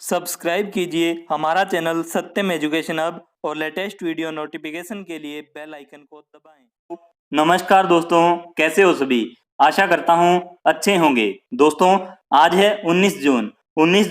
Subscribe कीजिए हमारा channel सत्यम education hub और लेटेस्ट वीडियो नोटिफिकेशन के लिए बेल आइकन को दबाएं। नमस्कार दोस्तों, कैसे हो सभी। आशा करता हूं अच्छे होंगे। दोस्तों, आज है 19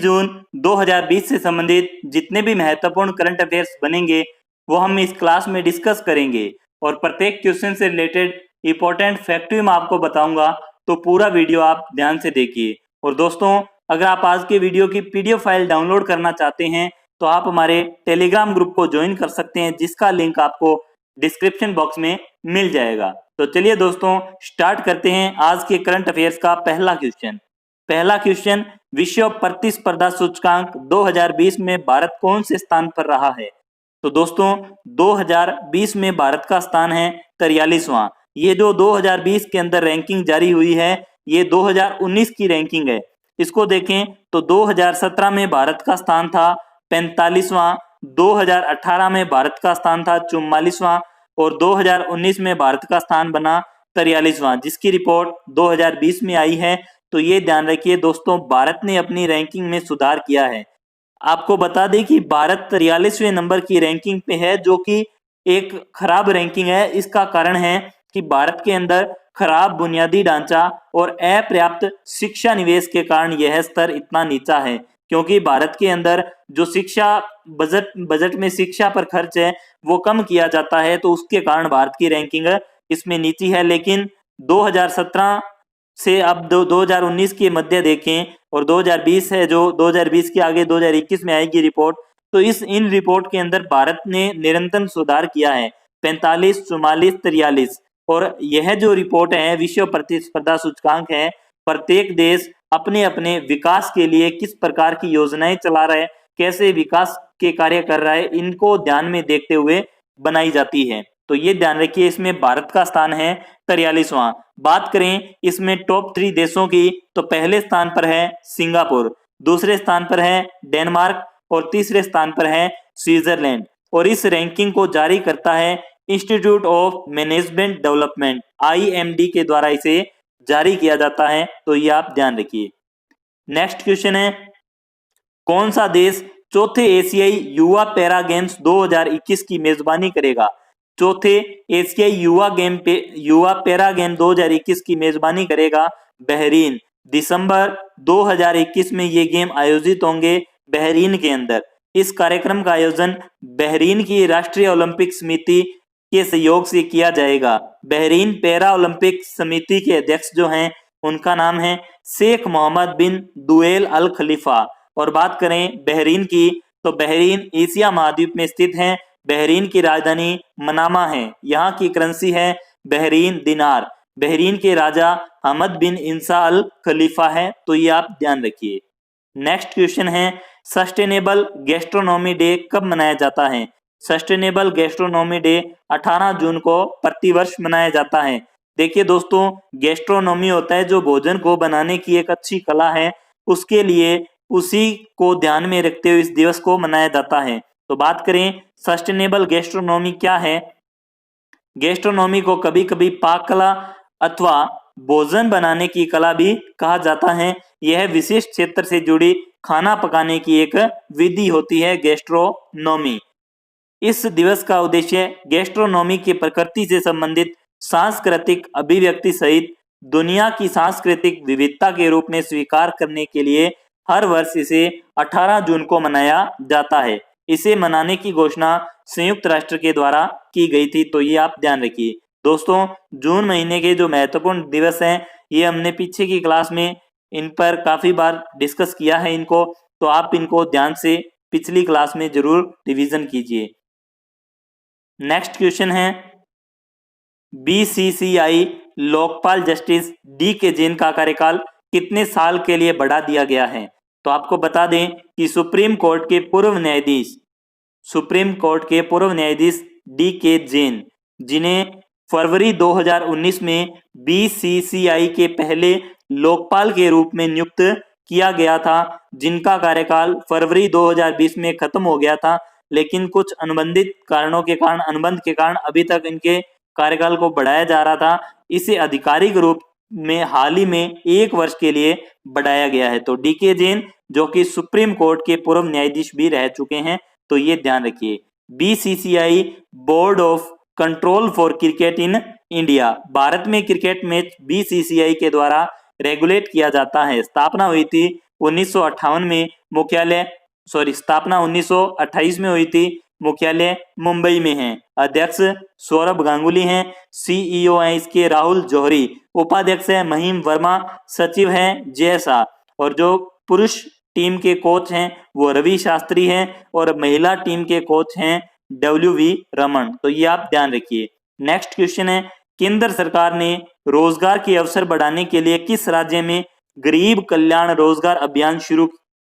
जून 2020 से संबंधित जितने भी महत्वपूर्ण करंट अफेयर्स बनेंगे वो हम इस क्लास में डिस्कस करेंगे और प्रत्येक क्वेश्चन से रिलेटेड इंपॉर्टेंट फैक्ट भी मैं आपको बताऊंगा, तो पूरा वीडियो आप ध्यान से देखिए। और दोस्तों, अगर आप आज के वीडियो की पीडीएफ फाइल डाउनलोड करना चाहते हैं तो आप हमारे टेलीग्राम ग्रुप को ज्वाइन कर सकते हैं, जिसका लिंक आपको डिस्क्रिप्शन बॉक्स में मिल जाएगा। तो चलिए दोस्तों, स्टार्ट करते हैं आज के करंट अफेयर्स का पहला क्वेश्चन। विश्व प्रतिस्पर्धा सूचकांक 2020 में भारत कौन से स्थान पर रहा है। तो दोस्तों, 2020 में भारत का स्थान है 43वां। ये जो 2020 के अंदर रैंकिंग जारी हुई है, ये 2019 की रैंकिंग है। इसको देखें तो 2017 में भारत का स्थान था 45वां, 2018 में भारत का स्थान था 44वां और 2019 में भारत का स्थान बना 43वां, जिसकी रिपोर्ट 2020 में आई है। तो ये ध्यान रखिए दोस्तों, भारत ने अपनी रैंकिंग में सुधार किया है। आपको बता दें कि भारत 43वें नंबर की रैंकिंग पे है, जो कि एक खराब रैंकिंग है। इसका कारण है कि भारत के अंदर खराब बुनियादी ढांचा और अपर्याप्त शिक्षा निवेश के कारण यह स्तर इतना नीचा है, क्योंकि भारत के अंदर जो शिक्षा बजट में शिक्षा पर खर्च है वो कम किया जाता है, तो उसके कारण भारत की रैंकिंग इसमें नीची है। लेकिन 2017 से अब 2019 के मध्य देखें और 2020 है, जो 2020 के आगे 2021 में आएगी रिपोर्ट, तो इन रिपोर्ट के अंदर भारत ने निरंतर सुधार किया है 45, 44, 43। और यह जो रिपोर्ट है विश्व प्रतिस्पर्धा सूचकांक है, प्रत्येक देश अपने अपने विकास के लिए किस प्रकार की योजनाएं चला रहा है, कैसे विकास के कार्य कर रहा है, इनको ध्यान में देखते हुए बनाई जाती है। तो ये ध्यान रखिए, इसमें भारत का स्थान है 43वां। बात करें इसमें टॉप 3 देशों की, तो पहले स्थान पर है सिंगापुर, दूसरे स्थान पर है डेनमार्क और तीसरे स्थान पर है स्विट्जरलैंड। और इस रैंकिंग को जारी करता है institute of management development IMD के द्वारा इसे जारी किया जाता है। तो ये आप ध्यान रखिए। नेक्स्ट क्वेश्चन है, कौन सा देश चौथे एशियाई युवा पैरा गेम्स 2021 की मेजबानी करेगा। चौथे एशियाई युवा पैरा गेम 2021 की मेजबानी करेगा बहरीन। दिसंबर 2021 में ये गेम आयोजित होंगे बहरीन के अंदर। इस कार्यक्रम का आयोजन बहरीन की राष्ट्रीय ओलंपिक समिति के सहयोग से किया जाएगा। बहरीन पैरा ओलंपिक समिति के अध्यक्ष जो हैं उनका नाम है शेख मोहम्मद बिन दुएल अल खलीफा। और बात करें बहरीन की, तो बहरीन एशिया महाद्वीप में स्थित है। बहरीन की राजधानी मनामा है। यहाँ की करेंसी है बहरीन दिनार। बहरीन के राजा हमद बिन इंसा अल खलीफा है। तो ये आप ध्यान रखिए। नेक्स्ट क्वेश्चन है, सस्टेनेबल गैस्ट्रोनॉमी डे कब मनाया जाता है। सस्टेनेबल गैस्ट्रोनॉमी डे 18 जून को प्रतिवर्ष मनाया जाता है। देखिए दोस्तों, गैस्ट्रोनॉमी होता है जो भोजन को बनाने की एक अच्छी कला है, उसके लिए उसी को ध्यान में रखते हुए इस दिवस को मनाया जाता है। तो बात करें सस्टेनेबल गैस्ट्रोनॉमी क्या है। गैस्ट्रोनॉमी को कभी कभी पाक कला अथवा भोजन बनाने की कला भी कहा जाता है। यह विशिष्ट क्षेत्र से जुड़ी खाना पकाने की एक विधि होती है गैस्ट्रोनॉमी। इस दिवस का उद्देश्य गैस्ट्रोनॉमी की प्रकृति से संबंधित सांस्कृतिक अभिव्यक्ति सहित दुनिया की सांस्कृतिक विविधता के रूप में स्वीकार करने के लिए हर वर्ष इसे 18 जून को मनाया जाता है। इसे मनाने की घोषणा संयुक्त राष्ट्र के द्वारा की गई थी। तो ये आप ध्यान रखिए। दोस्तों, जून महीने के जो महत्वपूर्ण दिवस हैं ये हमने पीछे की क्लास में इन पर काफी बार डिस्कस किया है इनको, तो आप इनको ध्यान से पिछली क्लास में जरूर रिवीजन कीजिए। नेक्स्ट क्वेश्चन है, BCCI Lokpal justice DK Jain का कार्यकाल कितने साल के लिए बढ़ा दिया गया है। तो आपको बता दें कि सुप्रीम कोर्ट के पूर्व न्यायाधीश DK जैन, जिन्हें फरवरी 2019 में BCCI के पहले लोकपाल के रूप में नियुक्त किया गया था, जिनका कार्यकाल फरवरी 2020 में खत्म हो गया था, लेकिन कुछ अनुबंध के कारण अभी तक इनके कार्यकाल को बढ़ाया जा रहा था। इसे आधिकारिक रूप में हाल ही में 1 वर्ष के लिए बढ़ाया गया है। तो DK जैन जो कि सुप्रीम कोर्ट के पूर्व न्यायाधीश भी रह चुके हैं, तो ये ध्यान रखिए। BCCI board of control for cricket in India, Bharat में क्रिकेट मैच बीसीसीआई के द्वारा रेगुलेट किया जाता है। स्थापना हुई थी 1958 में, स्थापना 1928 में हुई थी, मुख्यालय मुंबई में है। अध्यक्ष सौरभ गांगुली हैं, सीईओ हैं इसके राहुल जौहरी, उपाध्यक्ष है महिम वर्मा, सचिव हैं जय शाह, और जो पुरुष टीम के कोच हैं वो रवि शास्त्री हैं, और महिला टीम के कोच हैं WV रमन। तो ये आप ध्यान रखिए। नेक्स्ट क्वेश्चन है, केंद्र सरकार ने रोजगार के अवसर बढ़ाने के लिए किस राज्य में गरीब कल्याण रोजगार अभियान शुरू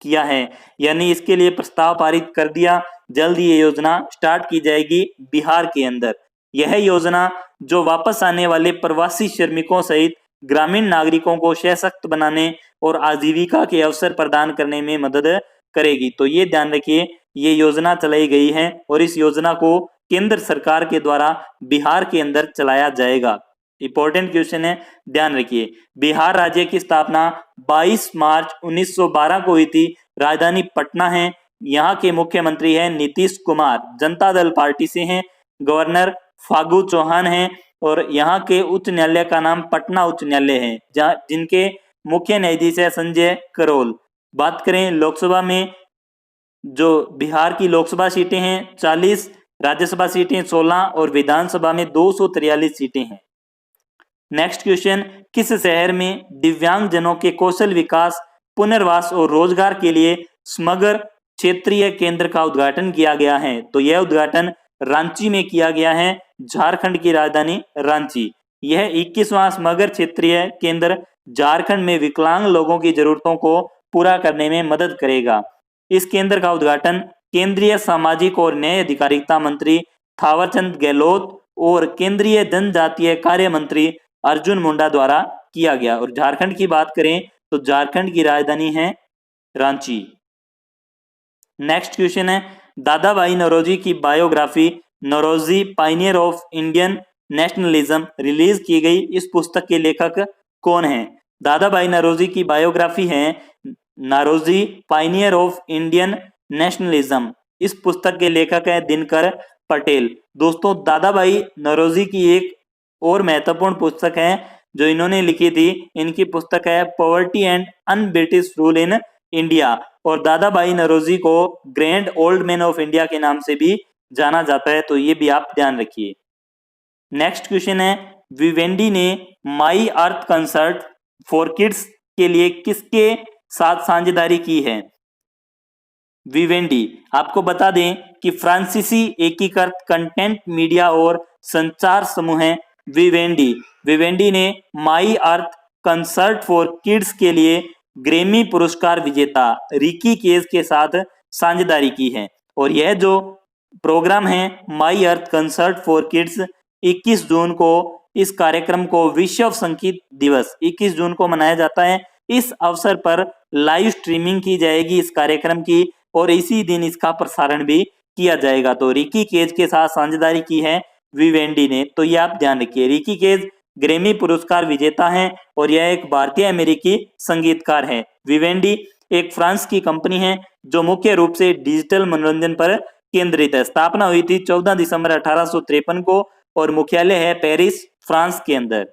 किया है? यानी इसके लिए प्रस्ताव पारित कर दिया, जल्द ये योजना स्टार्ट की जाएगी बिहार के अंदर। यह योजना जो वापस आने वाले प्रवासी श्रमिकों सहित ग्रामीण नागरिकों को सशक्त बनाने और आजीविका के अवसर प्रदान करने में मदद करेगी। तो ये ध्यान रखिए, ये योजना चलाई गई है और इस योजना को केंद्र सरकार के द्वारा बिहार के अंदर चलाया जाएगा। इंपॉर्टेंट क्वेश्चन है, ध्यान रखिए। बिहार राज्य की स्थापना 22 मार्च 1912 को हुई थी। राजधानी पटना है। यहाँ के मुख्यमंत्री हैं नीतीश कुमार, जनता दल पार्टी से हैं। गवर्नर फागू चौहान हैं, और यहाँ के उच्च न्यायालय का नाम पटना उच्च न्यायालय है, जहाँ जिनके मुख्य न्यायाधीश है संजय करोल। बात करें लोकसभा में, जो बिहार की लोकसभा सीटें हैं 40, राज्यसभा सीटें 16 और विधानसभा में 243 सीटें हैं। नेक्स्ट क्वेश्चन, किस शहर में दिव्यांग जनों के कौशल विकास, पुनर्वास और रोजगार के लिए समग्र क्षेत्रीय केंद्र का उद्घाटन किया गया है? तो यह उद्घाटन रांची में किया गया है, झारखंड की राजधानी रांची। यह 21वां समग्र क्षेत्रीय केंद्र झारखंड में विकलांग लोगों की जरूरतों को पूरा करने में मदद करेगा। इस केंद्र का उद्घाटन केंद्रीय सामाजिक और न्याय अधिकारिता मंत्री थावरचंद गहलोत और केंद्रीय जनजातीय कार्य मंत्री अर्जुन मुंडा द्वारा किया गया। और झारखंड की बात करें तो झारखंड की राजधानी है रांची। नेक्स्ट क्वेश्चन है, दादा भाई नौरोजी की biography Naoroji pioneer of Indian nationalism release की गई। इस पुस्तक के लेखक कौन हैं? दादा भाई नौरोजी की बायोग्राफी है Naoroji pioneer of Indian nationalism. इस पुस्तक के लेखक है दिनकर पटेल। दोस्तों, दादा भाई नौरोजी की एक और महत्वपूर्ण पुस्तक है जो इन्होंने लिखी थी, इनकी पुस्तक है poverty and un British rule in India. और दादा भाई नौरोजी को grand old man of India के नाम से भी जाना जाता है, तो ये भी आप ध्यान रखिए। नेक्स्ट क्वेश्चन है, विवेंडी ने my earth concert for kids के लिए किसके साथ साझेदारी की है? विवेंडी, आपको बता दें कि फ्रांसीसी एकीकृत कंटेंट मीडिया और संचार समूह है विवेंडी। विवेंडी ने my earth concert for kids के लिए ग्रैमी पुरस्कार विजेता रिकी केज के साथ साझेदारी की है। और यह जो प्रोग्राम है माई अर्थ कंसर्ट फॉर किड्स, 21 जून को इस कार्यक्रम को विश्व संगीत दिवस 21 जून को मनाया जाता है। इस अवसर पर लाइव स्ट्रीमिंग की जाएगी इस कार्यक्रम की, और इसी दिन इसका प्रसारण भी किया जाएगा। तो रिकी केज के साथ साझेदारी की है विवेंडी ने, तो ये आप ध्यान रखिए। रिकी केज ग्रैमी पुरस्कार विजेता हैं और यह एक भारतीय अमेरिकी संगीतकार है। विवेंडी एक फ्रांस की कंपनी है जो मुख्य रूप से डिजिटल मनोरंजन पर केंद्रित है। स्थापना हुई थी 14 दिसंबर 1853 को और मुख्यालय है पेरिस, फ्रांस के अंदर।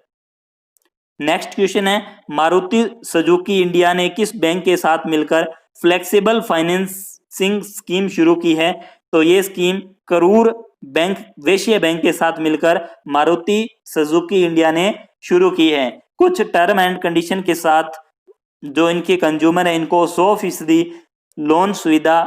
नेक्स्ट क्वेश्चन है, मारुति सुजुकी इंडिया ने किस बैंक के साथ मिलकर फ्लेक्सिबल फाइनेंसिंग स्कीम शुरू की है? तो ये स्कीम करूर बैंक, वैश्य बैंक के साथ मिलकर मारुति सुजुकी इंडिया ने शुरू की है। कुछ टर्म एंड कंडीशन के साथ जो इनके कंज्यूमर है इनको 100% लोन सुविधा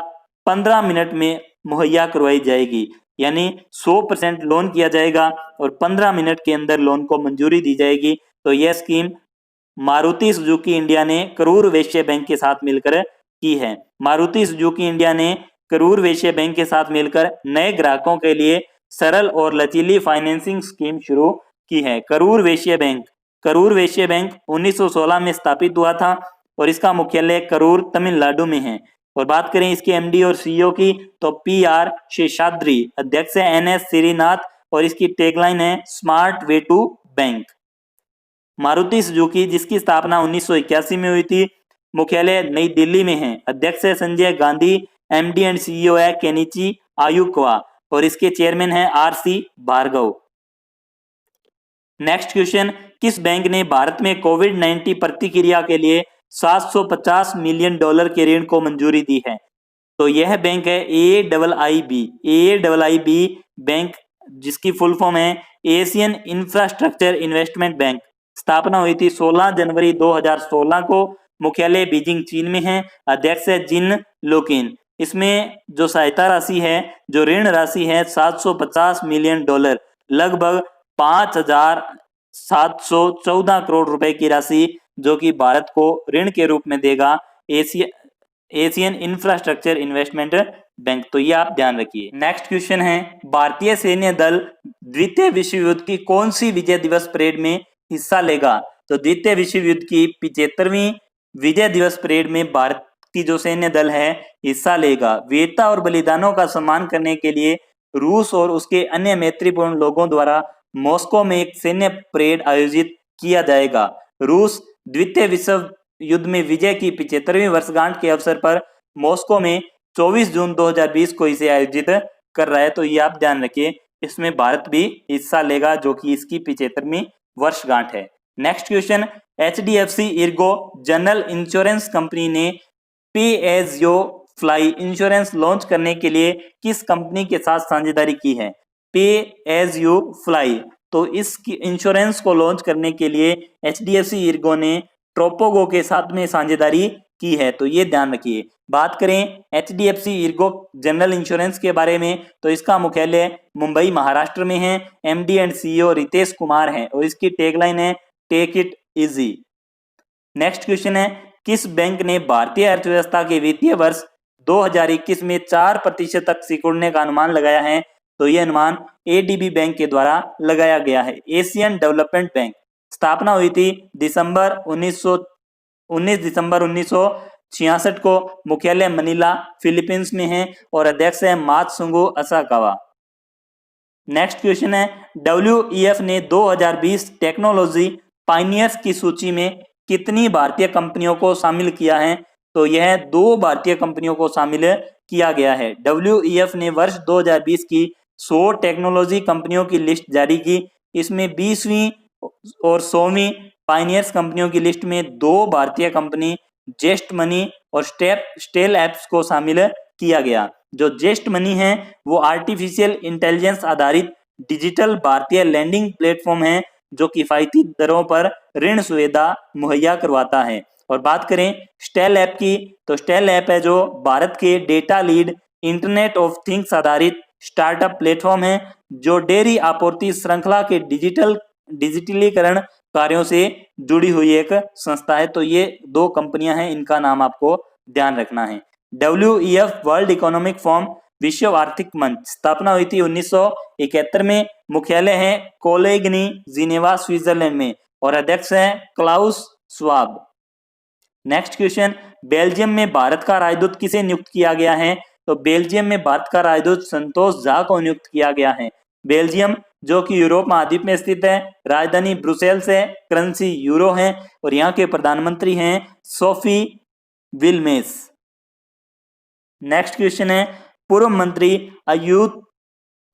15 मिनट में मुहैया करवाई जाएगी। यानी 100% लोन किया जाएगा और 15 मिनट के अंदर लोन को मंजूरी दी जाएगी। तो यह स्कीम मारुति सुजुकी इंडिया ने करूर वैश्य बैंक के साथ मिलकर की है। मारुति सुजुकी इंडिया ने करूर वैश्य बैंक के साथ मिलकर नए ग्राहकों के लिए सरल और लचीली फाइनेंसिंग स्कीम शुरू की है। करूर वैश्य बैंक 1916 में स्थापित हुआ था और इसका मुख्यालय करूर, तमिलनाडु में है। और बात करें इसके एमडी और सीईओ की तो PR शेषाद्री, अध्यक्ष है NS श्रीनाथ और इसकी टैगलाइन है smart way to bank. Maruti Suzuki जिसकी स्थापना 1981 में हुई थी, मुख्यालय नई दिल्ली में है। अध्यक्ष है Sanjay Gandhi. MD and CEO है केनिची आयुकवा और इसके चेयरमैन है आरसी भार्गव। नेक्स्ट क्वेश्चन, किस बैंक ने भारत में कोविड-19 प्रतिक्रिया के लिए $750 मिलियन के ऋण को मंजूरी दी है? तो यह बैंक है AIIB बैंक, जिसकी फुल फॉर्म है एशियन इंफ्रास्ट्रक्चर इन्वेस्टमेंट बैंक। स्थापना हुई थी 16 जनवरी 2016 को। मुख्यालय बीजिंग चीन में है। अध्यक्ष है जिन लुकिन। इसमें जो सहायता राशि है, जो ऋण राशि है $750 मिलियन, लगभग 5,714 करोड़ रुपए की राशि जो कि भारत को ऋण के रूप में देगा एशियन इंफ्रास्ट्रक्चर इन्वेस्टमेंट बैंक। तो ये आप ध्यान रखिए। नेक्स्ट क्वेश्चन है, भारतीय सैन्य दल द्वितीय विश्व युद्ध की कौन सी विजय दिवस परेड में हिस्सा लेगा? तो द्वितीय विश्व युद्ध की 75वीं विजय दिवस परेड में भारत की जो सैन्य दल है हिस्सा लेगा। वीरता और बलिदानों का सम्मान करने के लिए रूस और उसके अन्य मैत्रीपूर्ण लोगों द्वारा मॉस्को में एक सैन्य परेड आयोजित किया जाएगा। रूस द्वितीय विश्व युद्ध में विजय की 75वीं वर्षगांठ के अवसर पर मॉस्को में 24 जून 2020 को इसे आयोजित कर रहा है। तो ये आप ध्यान रखिए, इसमें भारत भी हिस्सा लेगा जो कि इसकी 75वीं वर्षगांठ है। Next question, HDFC ERGO general insurance company ने pay as you fly insurance launch करने के लिए किस कंपनी के साथ साझेदारी की है? पे एज यू फ्लाई, तो इस इंश्योरेंस को लॉन्च करने के लिए HDFC इर्गो ने ट्रोपोगो के साथ में साझेदारी की है। तो ये ध्यान रखिए। बात करें HDFC इर्गो जनरल इंश्योरेंस के बारे में, तो इसका मुख्यालय मुंबई महाराष्ट्र में है। MD and CEO Ritesh Kumar हैं और इसकी टैगलाइन है take it easy. Next question है, किस बैंक ने भारतीय अर्थव्यवस्था के वित्तीय वर्ष 2021 में 4% तक सिकुड़ने का अनुमान लगाया है? तो यह अनुमान ADB बैंक के द्वारा लगाया गया है। Asian development bank. स्थापना हुई थी 19 दिसंबर 1966 को। मुख्यालय मनीला फिलीपींस में है और अध्यक्ष है मात्सुंगो असाकावा। नेक्स्ट क्वेश्चन है, WEF ने 2020 टेक्नोलॉजी पाइनियर्स की सूची में कितनी भारतीय कंपनियों को शामिल किया है? तो यह 2 भारतीय कंपनियों को शामिल किया गया है। WEF ने वर्ष 2020 की 100 टेक्नोलॉजी कंपनियों की लिस्ट जारी की। इसमें 20वीं और 100वीं पाइनियर्स कंपनियों की लिस्ट में 2 भारतीय कंपनी जेस्ट मनी और स्टेल एप्स को शामिल किया गया। जो जेस्ट मनी है वो आर्टिफिशियल इंटेलिजेंस आधारित डिजिटल भारतीय लैंडिंग प्लेटफॉर्म है जो किफायती दरों पर ऋण सुविधा मुहैया करवाता है। और बात करें स्टेल ऐप की, तो स्टेल ऐप है जो भारत के data lead internet of things आधारित स्टार्टअप प्लेटफॉर्म है जो डेयरी आपूर्ति श्रृंखला के डिजिटलीकरण कार्यों से जुड़ी हुई एक संस्था है। तो ये 2 कंपनियां हैं, इनका नाम आपको ध्यान रखना है। WEF वर्ल्ड इकोनॉमिक फोरम विश्व आर्थिक मंच। स्थापना हुई थी 1971 में। मुख्यालय है कोलोग्नी जिनेवा स्विट्जरलैंड में और अध्यक्ष है Klaus Schwab. Next question, Belgium में भारत का राजदूत किसे नियुक्त किया गया है? तो बेल्जियम में भारत का राजदूत संतोष झा को नियुक्त किया गया है। बेल्जियम जो कि यूरोप महाद्वीप में स्थित है, राजधानी ब्रुसेल्स है, करेंसी यूरो है और यहाँ के प्रधानमंत्री हैं सोफी विल्मेस। नेक्स्ट क्वेश्चन है, पूर्व मंत्री अयूत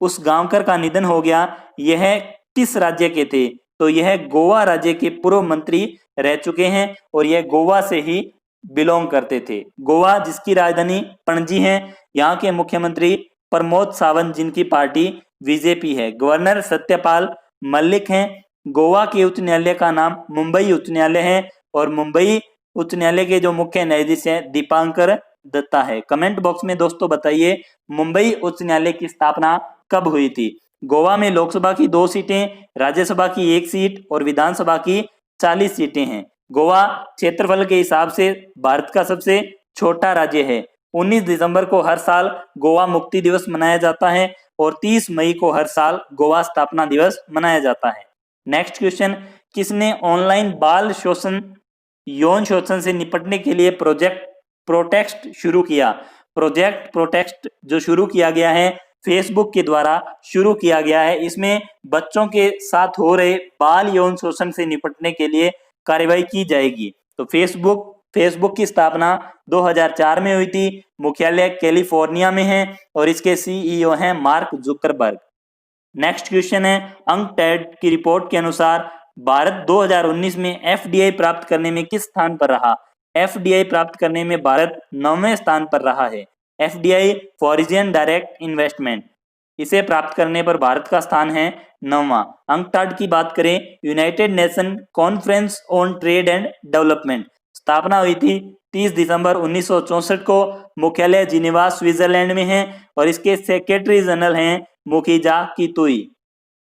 उसगांवकर का निधन हो गया, यह किस राज्य के थे? तो यह गोवा राज्य के पूर्व मंत्री रह चुके हैं और यह गोवा से ही बिलोंग करते थे। गोवा जिसकी राजधानी पणजी है, यहाँ के मुख्यमंत्री प्रमोद सावंत जिनकी पार्टी बीजेपी है। गवर्नर सत्यपाल मलिक हैं। गोवा के उच्च न्यायालय का नाम मुंबई उच्च न्यायालय है और मुंबई उच्च न्यायालय के जो मुख्य न्यायाधीश हैं दीपांकर दत्ता है। कमेंट बॉक्स में दोस्तों बताइए मुंबई उच्च न्यायालय की स्थापना कब हुई थी? गोवा में लोकसभा की 2 सीटें, राज्यसभा की 1 सीट और विधानसभा की 40 सीटें हैं। गोवा क्षेत्रफल के हिसाब से भारत का सबसे छोटा राज्य है। 19 दिसंबर को हर साल गोवा मुक्ति दिवस मनाया जाता है और 30 मई को हर साल गोवा स्थापना दिवस मनाया जाता है। नेक्स्ट क्वेश्चन, किसने ऑनलाइन बाल शोषण यौन शोषण से निपटने के लिए प्रोजेक्ट प्रोटेक्ट शुरू किया? प्रोजेक्ट प्रोटेक्ट जो शुरू किया गया है फेसबुक के द्वारा शुरू किया गया है। इसमें बच्चों के साथ हो रहे बाल यौन शोषण से निपटने के लिए कार्रवाई की जाएगी। तो फेसबुक फेसबुक की स्थापना 2004 में हुई थी। मुख्यालय कैलिफोर्निया में है और इसके सीईओ हैं मार्क जुकरबर्ग। नेक्स्ट क्वेश्चन है, अंकटैड की रिपोर्ट के अनुसार भारत 2019 में एफडीआई प्राप्त करने में किस स्थान पर रहा? एफडीआई प्राप्त करने में भारत 9वें स्थान पर रहा है। एफडीआई फॉरेन डायरेक्ट इन्वेस्टमेंट, इसे प्राप्त करने पर भारत का स्थान है 9वां। अंकटैड की बात करें, United nation conference on trade and development, स्थापना हुई थी 30 दिसंबर 1964 को। मुख्यालय जिनेवा स्विट्जरलैंड में है और इसके सेक्रेटरी जनरल हैं मुखिजा कितुई।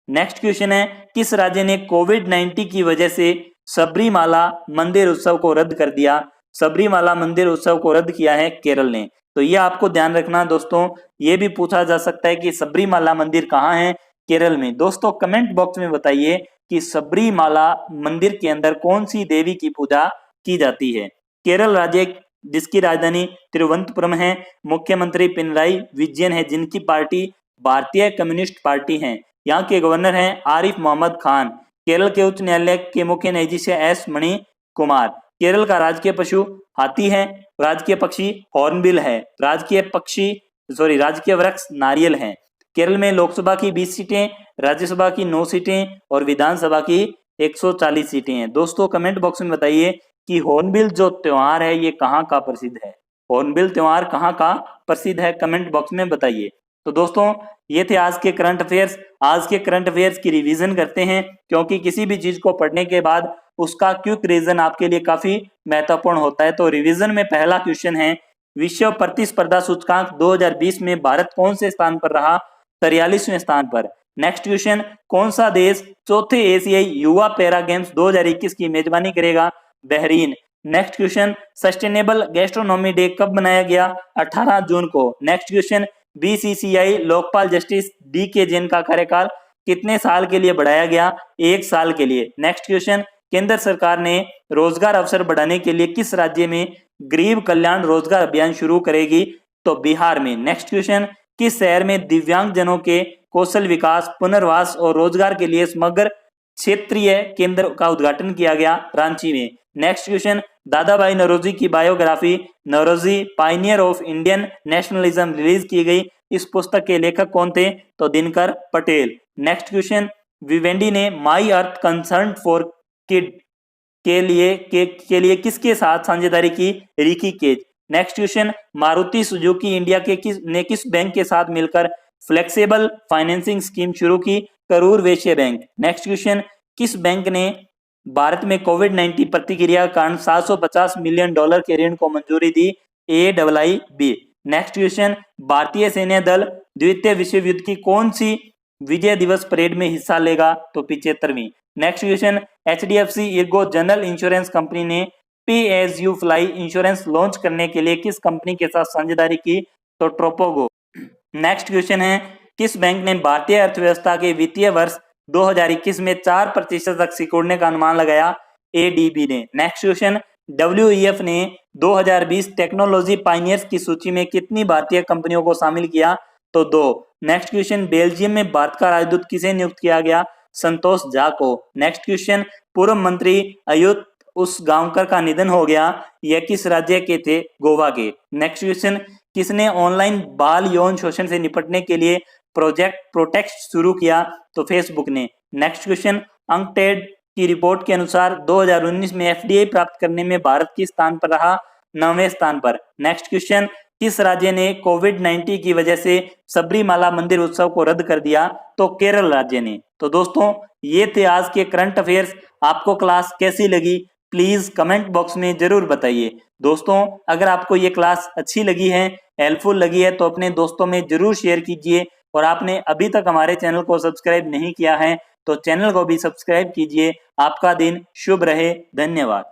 नेक्स्ट क्वेश्चन है, किस राज्य ने कोविड-19 की वजह से सबरीमाला मंदिर उत्सव को रद्द कर दिया? सबरीमाला मंदिर उत्सव को रद्द किया है केरल ने। तो ये आपको ध्यान रखना दोस्तों, ये भी पूछा जा सकता है कि सबरीमाला मंदिर कहाँ है? केरल में। दोस्तों कमेंट बॉक्स में बताइए कि सबरीमाला मंदिर के अंदर कौन सी देवी की पूजा की जाती है? केरल राज्य जिसकी राजधानी तिरुवनंतपुरम है, मुख्यमंत्री पिनराई विजयन है जिनकी पार्टी भारतीय कम्युनिस्ट पार्टी है। यहाँ के गवर्नर हैं आरिफ मोहम्मद खान। केरल के उच्च न्यायालय के मुख्य न्यायाधीश एस मणि कुमार। केरल का राजकीय पशु हाथी है, राजकीय पक्षी हॉर्नबिल है, राजकीय वृक्ष नारियल है। केरल में लोकसभा की 20 सीटें, राज्यसभा की 9 सीटें और विधानसभा की 140 सीटें हैं। दोस्तों कमेंट बॉक्स में बताइए कि हॉर्नबिल जो त्योहार है ये कहाँ का प्रसिद्ध है? हॉर्नबिल त्योहार कहाँ का प्रसिद्ध है? कमेंट बॉक्स में बताइए। तो दोस्तों ये थे आज के करंट अफेयर्स। आज के करंट अफेयर्स की रिवीजन करते हैं, क्योंकि किसी भी चीज को पढ़ने के बाद उसका क्विक रिवीजन आपके लिए काफी महत्वपूर्ण होता है। तो रिवीजन में पहला क्वेश्चन है, विश्व प्रतिस्पर्धा सूचकांक 2020 में भारत कौन से स्थान पर रहा? 43वें स्थान पर। नेक्स्ट क्वेश्चन, कौन सा देश चौथे एशियाई युवा पैरा गेम्स 2021 की मेजबानी करेगा? Bahrain. Next question, sustainable gastronomy day कब मनाया गया? 18 जून को। Next question, BCCI Lokpal justice DK Jain का कार्यकाल कितने साल के लिए बढ़ाया गया? 1 साल के लिए। नेक्स्ट क्वेश्चन, केंद्र सरकार ने रोजगार अवसर बढ़ाने के लिए किस राज्य में गरीब कल्याण रोजगार अभियान शुरू करेगी? तो बिहार में। नेक्स्ट क्वेश्चन, किस शहर में दिव्यांग जनों के कौशल विकास, पुनर्वास और रोजगार के लिए समग्र क्षेत्रीय केंद्र का उद्घाटन किया गया? रांची में। नेक्स्ट क्वेश्चन, दादा भाई नौरोजी की biography Naoroji pioneer of Indian nationalism release की गई। इस पुस्तक के लेखक कौन थे? तो Dinkar Patel. Next question, Vivendi ने my earth concern for kid के लिए किसके साथ साझेदारी की? Ricky Kej. Next question, Maruti Suzuki India के किस बैंक के साथ मिलकर फ्लेक्सिबल फाइनेंसिंग स्कीम शुरू की? Karur Vysya bank. Next question, किस बैंक ने भारत में कोविड-19 प्रतिक्रिया के कारण $750 मिलियन के ऋण को मंजूरी दी? AIIB। नेक्स्ट क्वेश्चन, भारतीय सैन्य दल द्वितीय विश्व युद्ध की कौन सी विजय दिवस परेड में हिस्सा लेगा? तो 75वीं। Next question, HDFC ERGO general insurance company ने pay as you fly insurance launch करने के लिए किस कंपनी के साथ साझेदारी की? तो ट्रोपोगो। नेक्स्ट क्वेश्चन है, किस बैंक ने भारतीय अर्थव्यवस्था के वित्तीय वर्ष 2021 में 4% तक सिकुड़ने का अनुमान लगाया? ADB ने। नेक्स्ट क्वेश्चन, WEF ने 2020 टेक्नोलॉजी पाइनियर्स की सूची में कितनी भारतीय कंपनियों को शामिल किया? तो 2। नेक्स्ट क्वेश्चन, बेल्जियम में भारत का राजदूत किसे नियुक्त किया गया? संतोष झा को। नेक्स्ट क्वेश्चन, पूर्व मंत्री अयुत उसगांवकर का निधन हो गया, यह किस राज्य के थे? गोवा के। नेक्स्ट क्वेश्चन, किसने ऑनलाइन बाल यौन शोषण से निपटने के लिए प्रोजेक्ट प्रोटेक्ट शुरू किया? तो फेसबुक ने। नेक्स्ट क्वेश्चन, अंकटेड की रिपोर्ट के अनुसार 2019 में एफडीआई प्राप्त करने में भारत किस स्थान पर रहा? 9वें स्थान पर। नेक्स्ट क्वेश्चन, किस राज्य ने कोविड-19 की वजह से सबरीमाला मंदिर उत्सव को रद्द कर दिया? तो केरल राज्य ने। तो दोस्तों ये थे आज के करंट अफेयर्स। आपको क्लास कैसी लगी प्लीज कमेंट बॉक्स में जरूर बताइए। दोस्तों अगर आपको ये क्लास अच्छी लगी है, हेल्पफुल लगी है तो अपने दोस्तों में जरूर शेयर कीजिए, और आपने अभी तक हमारे चैनल को सब्सक्राइब नहीं किया है तो चैनल को भी सब्सक्राइब कीजिए। आपका दिन शुभ रहे। धन्यवाद।